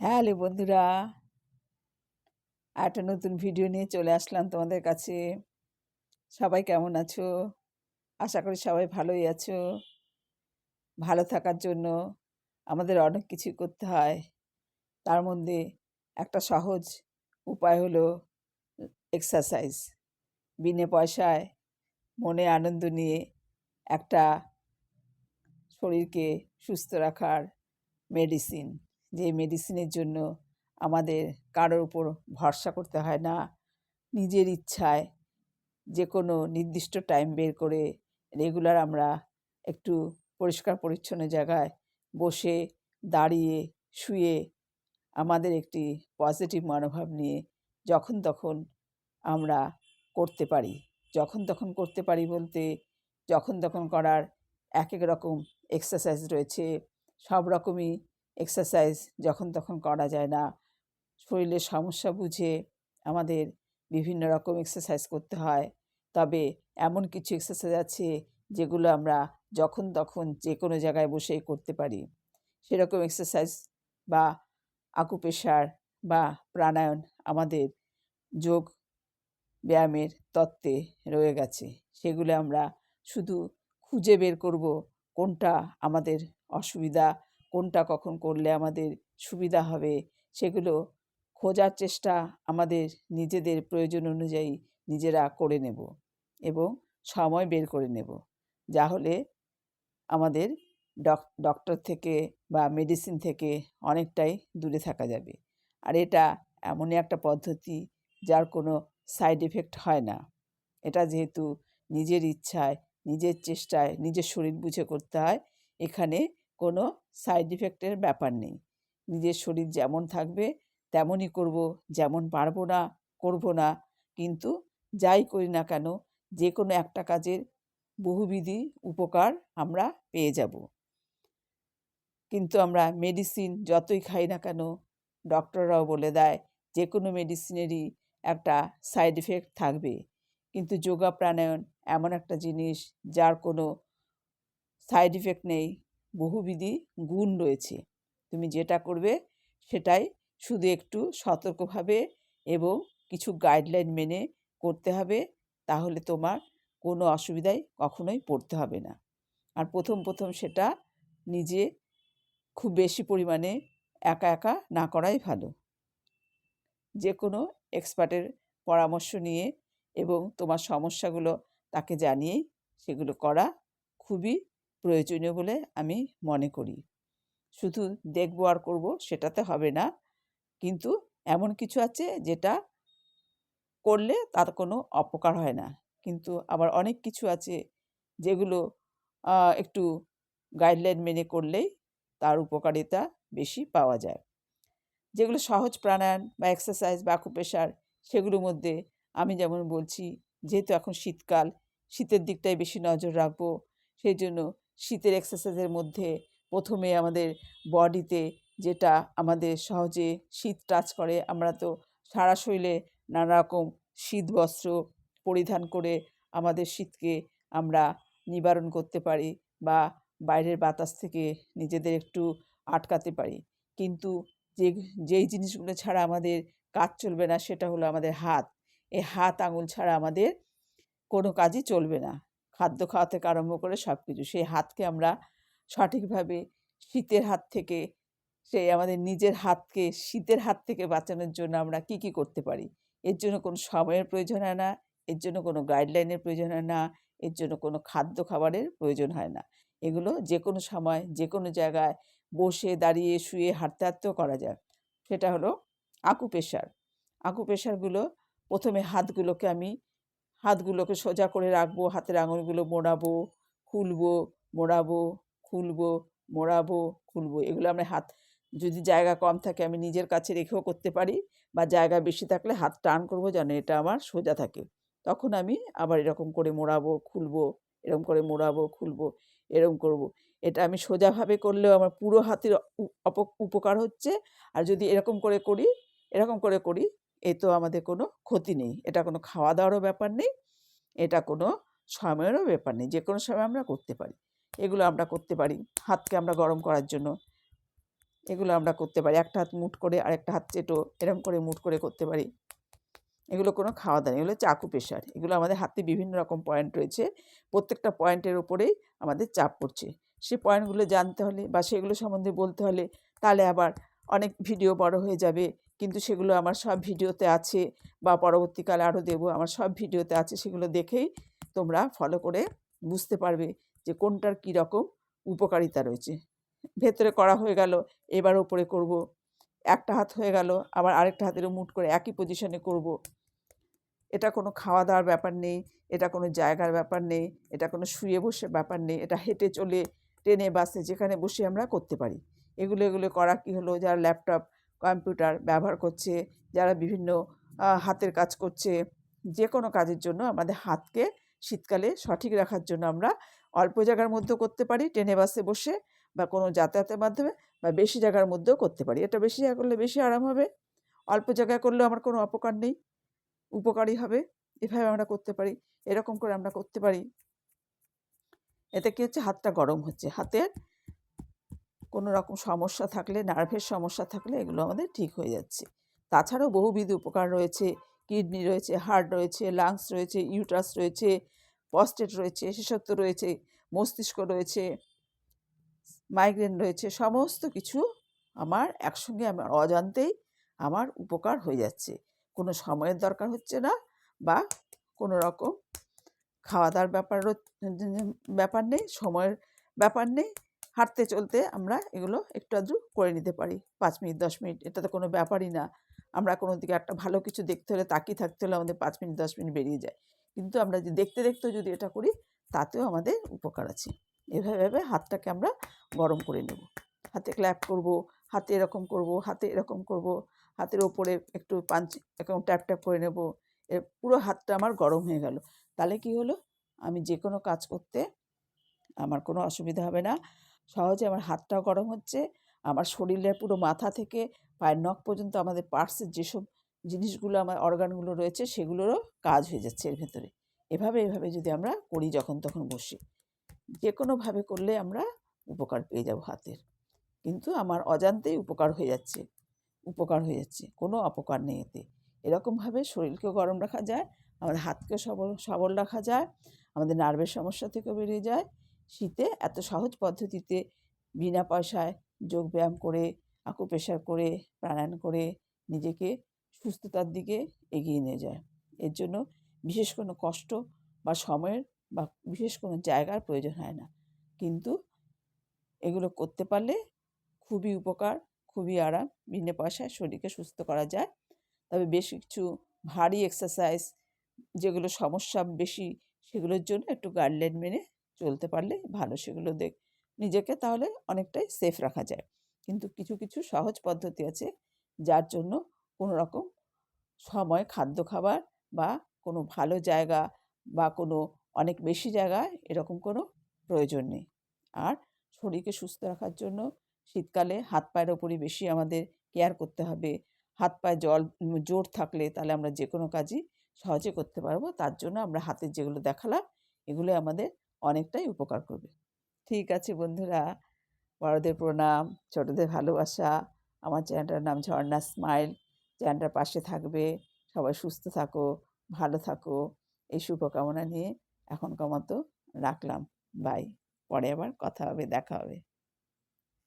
Hello বন্ধুরা, একটা নতুন ভিডিও নিয়ে চলে আসলাম তোমাদের কাছে। সবাই কেমন আছো? আশা করি সবাই ভালোই আছো। ভালো থাকার জন্য আমাদের অনেক কিছু করতে হয়। তার মধ্যে একটা সহজ উপায় হলো এক্সারসাইজ। বিনে পয়সায় মনে আনন্দ নিয়ে একটা শরীরকে সুস্থ রাখার মেডিসিন। যে মেডিসিনের জন্য আমাদের কারোর উপর ভরসা করতে হয় না। নিজের ইচ্ছায় যে কোনো নির্দিষ্ট টাইম বের করে রেগুলার আমরা একটু পরিষ্কার পরিচ্ছন্ন জায়গায় বসে, দাঁড়িয়ে, শুয়ে আমাদের একটি পজিটিভ মনোভাব নিয়ে যখন তখন আমরা করতে পারি। যখন তখন করতে পারি বলতে যখন তখন করার এক এক রকম এক্সারসাইজ রয়েছে। সব রকমই এক্সারসাইজ যখন তখন করা যায় না। শরীরের সমস্যা বুঝে আমাদের বিভিন্ন রকম এক্সারসাইজ করতে হয়। তবে এমন কিছু এক্সারসাইজ আছে যেগুলো আমরা যখন তখন যে কোনো জায়গায় বসেই করতে পারি। সেরকম এক্সারসাইজ বা আকুপ্রেশার বা প্রাণায়াম আমাদের যোগ ব্যায়ামের তত্ত্বে রয়ে গেছে। সেগুলো আমরা শুধু খুঁজে বের করব কোনটা আমাদের অসুবিধা, কোনটা কখন করলে আমাদের সুবিধা হবে, সেগুলো খোঁজার চেষ্টা আমাদের নিজেদের প্রয়োজন অনুযায়ী নিজেরা করে নেব এবং সময় বের করে নেব। যা হলে আমাদের ডক্টর থেকে বা মেডিসিন থেকে অনেকটাই দূরে থাকা যাবে। আর এটা এমনই একটা পদ্ধতি যার কোনো সাইড এফেক্ট হয় না। এটা যেহেতু নিজের ইচ্ছায়, নিজের চেষ্টায়, নিজের শরীর বুঝে করতে হয়, এখানে কোনো সাইড ইফেক্টের ব্যাপার নেই। নিজের শরীর যেমন থাকবে তেমনই করব, যেমন পারবো না করব না। কিন্তু যাই করি না কেন যে কোনো একটা কাজের বহুবিধি উপকার আমরা পেয়ে যাব। কিন্তু আমরা মেডিসিন যতই খাই না কেন, ডক্টররাও বলে দেয় যে কোনো মেডিসিনেরই একটা সাইড এফেক্ট থাকবে। কিন্তু যোগা প্রাণায়াম এমন একটা জিনিস যার কোনো সাইড ইফেক্ট নেই, বহুবিধি গুণ রয়েছে। তুমি যেটা করবে সেটাই শুধু একটু সতর্কভাবে এবং কিছু গাইডলাইন মেনে করতে হবে। তাহলে তোমার কোনো অসুবিধায় কখনোই পড়তে হবে না। আর প্রথম প্রথম সেটা নিজে খুব বেশি পরিমাণে একা একা না করাই ভালো। যে কোনো এক্সপার্টের পরামর্শ নিয়ে এবং তোমার সমস্যাগুলো তাকে জানিয়েই সেগুলো করা খুবই প্রয়োজনীয় বলে আমি মনে করি। শুধু দেখব আর করব সেটাতে হবে না। কিন্তু এমন কিছু আছে যেটা করলে তার কোনো অপকার হয় না। কিন্তু আবার অনেক কিছু আছে যেগুলো একটু গাইডলাইন মেনে করলেই তার উপকারিতা বেশি পাওয়া যায়। যেগুলো সহজ প্রাণায়াম বা এক্সারসাইজ বা আকুপ্রেশার, সেগুলোর মধ্যে আমি যেমন বলছি, যেহেতু এখন শীতকাল, শীতের দিকটায় বেশি নজর রাখবো। সেই জন্য শীতের এক্সারসাইজের মধ্যে প্রথমে আমাদের বডিতে যেটা আমাদের সহজে শীত টাচ করে, আমরা তো সারা শরীরে নানা রকম শীত বস্ত্র পরিধান করে আমাদের শীতকে আমরা নিবারণ করতে পারি বা বাইরের বাতাস থেকে নিজেদের একটু আটকাতে পারি। কিন্তু যে যেই জিনিসগুলো ছাড়া আমাদের কাজ চলবে না সেটা হলো আমাদের হাত। এই হাত আঙুল ছাড়া আমাদের কোনো কাজই চলবে না। খাদ্য খাওয়া থেকে আরম্ভ করে সব কিছু। সেই হাতকে আমরা সঠিকভাবে শীতের হাত থেকে, সেই আমাদের নিজের হাতকে শীতের হাত থেকে বাঁচানোর জন্য আমরা কী কী করতে পারি? এর জন্য কোনো সময়ের প্রয়োজন হয় না, এর জন্য কোনো গাইডলাইনের প্রয়োজন হয় না, এর জন্য কোনো খাদ্য খাবারের প্রয়োজন হয় না। এগুলো যেকোনো সময়, যেকোনো জায়গায় বসে, দাঁড়িয়ে, শুয়ে, হাঁটতে হাঁটতেও করা যায়। সেটা হলো আকুপ্রেশার। আকুপ্রেশারগুলো প্রথমে হাতগুলোকে সোজা করে রাখবো, হাতের আঙুলগুলো মোড়াবো, খুলবো, মোড়াবো, খুলবো, মোড়াবো, খুলবো। এগুলো আমরা হাত, যদি জায়গা কম থাকে আমি নিজের কাছে রেখেও করতে পারি, বা জায়গা বেশি থাকলে হাত টান করবো যেন এটা আমার সোজা থাকে। তখন আমি আবার এরকম করে মোড়াবো, খুলবো, এরকম করে মোড়াবো, খুলবো, এরকম করবো। এটা আমি সোজাভাবে করলেও আমার পুরো হাতের উপকার হচ্ছে। আর যদি এরকম করে করি, এ তো আমাদের কোনো ক্ষতি নেই। এটা কোনো খাওয়া দাওয়ারও ব্যাপার নেই, এটা কোনো সময়েরও ব্যাপার নেই। যেকোনো সময় আমরা করতে পারি। এগুলো আমরা করতে পারি। হাতকে আমরা গরম করার জন্য এগুলো আমরা করতে পারি। একটা হাত মুঠ করে আরেকটা হাত চেটো, এরকম করে মুঠ করে করতে পারি। এগুলো কোনো খাওয়া দাওয়া নেই, এগুলো হচ্ছে আকুপ্রেশার। এগুলো আমাদের হাতে বিভিন্ন রকম পয়েন্ট রয়েছে, প্রত্যেকটা পয়েন্টের উপরেই আমাদের চাপ পড়ছে। সেই পয়েন্টগুলো জানতে হলে বা সেগুলো সম্বন্ধে বলতে হলে তাহলে আবার অনেক ভিডিও বড় হয়ে যাবে, কিন্তু সেগুলো আমার সব ভিডিওতে আছে বা পরবর্তীকালে আরও দেবো। আমার সব ভিডিওতে আছে, সেগুলো দেখেই তোমরা ফলো করে বুঝতে পারবে যে কোনটার কী রকম উপকারিতা রয়েছে। ভেতরে করা হয়ে গেল, এবার ওপরে করব। একটা হাত হয়ে গেল, আবার আরেকটা হাতেরও মুঠ করে একই পজিশনে করব। এটা কোনো খাওয়া দাওয়ার ব্যাপার নেই, এটা কোনো জায়গার ব্যাপার নেই, এটা কোনো শুয়ে বসে ব্যাপার নেই, এটা হেঁটে চলে, ট্রেনে বাসে যেখানে বসে আমরা করতে পারি। এগুলো করা কী হলো, যারা ল্যাপটপ কম্পিউটার ব্যবহার করছে, যারা বিভিন্ন হাতের কাজ করছে, যে কোনো কাজের জন্য আমাদের হাতকে শীতকালে সঠিক রাখার জন্য আমরা অল্প জায়গার মধ্যেও করতে পারি, ট্রেনে বাসে বসে বা কোনো যাতায়াতের মাধ্যমে, বা বেশি জায়গার মধ্যেও করতে পারি। এটা বেশি জায়গা করলে বেশি আরাম হবে, অল্প জায়গায় করলেও আমার কোনো অপকার নেই, উপকারী হবে। এভাবে আমরা করতে পারি, এরকম করে আমরা করতে পারি। এতে কী হচ্ছে, হাতটা গরম হচ্ছে। হাতের কোনো রকম সমস্যা থাকলে, নার্ভের সমস্যা থাকলে এগুলো আমাদের ঠিক হয়ে যাচ্ছে। তাছাড়াও বহুবিধ উপকার রয়েছে, কিডনি রয়েছে, হার্ট রয়েছে, লাংস রয়েছে, ইউট্রাস রয়েছে, প্রস্টেট রয়েছে, শেষত্ব রয়েছে, মস্তিষ্ক রয়েছে, মাইগ্রেন রয়েছে, সমস্ত কিছু আমার একসঙ্গে আমার অজান্তেই আমার উপকার হয়ে যাচ্ছে। কোনো সময়ের দরকার হচ্ছে না বা কোনো রকম খাওয়া দাওয়ার ব্যাপার নেই, সময়ের ব্যাপার নেই। হাঁটতে চলতে আমরা এগুলো একটু আধটু করে নিতে পারি, 5 মিনিট 10 মিনিট, এটা তো কোনো ব্যাপারই না। আমরা কোনো দিকে একটা ভালো কিছু দেখতে হলে, তাকিয়ে থাকতে হলে আমাদের 5 মিনিট 10 মিনিট বেরিয়ে যায়। কিন্তু আমরা যদি দেখতে দেখতেও যদি এটা করি, তাতেও আমাদের উপকার আছে। এভাবে হাতটাকে আমরা গরম করে নেব। হাতে ক্ল্যাপ করব, হাতে এরকম করব, হাতে এরকম করব, হাতের ওপরে একটু পাঞ্চ এরকম ট্যাপ ট্যাপ করে নেব। পুরো হাতটা আমার গরম হয়ে গেল। তাহলে কী হলো, আমি যে কোনো কাজ করতে আমার কোনো অসুবিধা হবে না। সহজে আমার হাতটাও গরম হচ্ছে, আমার শরীরের পুরো মাথা থেকে পায়ের নখ পর্যন্ত আমাদের পার্টসের যেসব জিনিসগুলো, আমার অর্গানগুলো রয়েছে, সেগুলোরও কাজ হয়ে যাচ্ছে এর ভেতরে। এভাবে যদি আমরা করি, যখন তখন বসে যে কোনোভাবে করলে আমরা উপকার পেয়ে যাব হাতের। কিন্তু আমার অজান্তেই উপকার হয়ে যাচ্ছে, কোনো অপকার নেই এতে। এরকমভাবে শরীরকেও গরম রাখা যায়, আমাদের হাতকেও সবল রাখা যায়, আমাদের নার্ভের সমস্যা থেকেও বেরিয়ে যায়। শীতে এত সহজ পদ্ধতিতে বিনা পয়সায় যোগব্যায়াম করে, আকুপ্রেশার করে, প্রাণায়াম করে নিজেকে সুস্থতার দিকে এগিয়ে নিয়ে যায়। এর জন্য বিশেষ কোনো কষ্ট বা সময়ের বা বিশেষ কোনো জায়গার প্রয়োজন হয় না। কিন্তু এগুলো করতে পারলে খুবই উপকার, খুবই আরাম, বিনা পয়সায় শরীরকে সুস্থ করা যায়। তবে বেশ কিছু ভারী এক্সারসাইজ, যেগুলো সমস্যা বেশি, সেগুলোর জন্য একটু গাইডলাইন মেনে চলতে পারলে ভালো। সেগুলো নিজেকে তাহলে অনেকটাই সেফ রাখা যায়। কিন্তু কিছু সহজ পদ্ধতি আছে, যার জন্য কোনো রকম সময়, খাদ্য খাবার বা কোনো ভালো জায়গা বা কোনো অনেক বেশি জায়গায় এরকম কোনো প্রয়োজন নেই। আর শরীরকে সুস্থ রাখার জন্য শীতকালে হাত পায়ের ওপরই বেশি আমাদের কেয়ার করতে হবে। হাত পায়ে জোর থাকলে তাহলে আমরা যে কোনো কাজই সহজে করতে পারবো। তার জন্য আমরা হাতের যেগুলো দেখালাম, এগুলো আমাদের অনেকটাই উপকার করবে। ঠিক আছে বন্ধুরা, বড়দের প্রণাম, ছোটদের ভালোবাসা। আমার চ্যানেলটার নাম ঝর্ণা স্মাইল। চ্যানেলটার পাশে থাকবে। সবাই সুস্থ থাকো, ভালো থাকো, এই শুভকামনা নিয়ে এখনকার মতো রাখলাম। বাই। পরে আবার কথা হবে, দেখা হবে।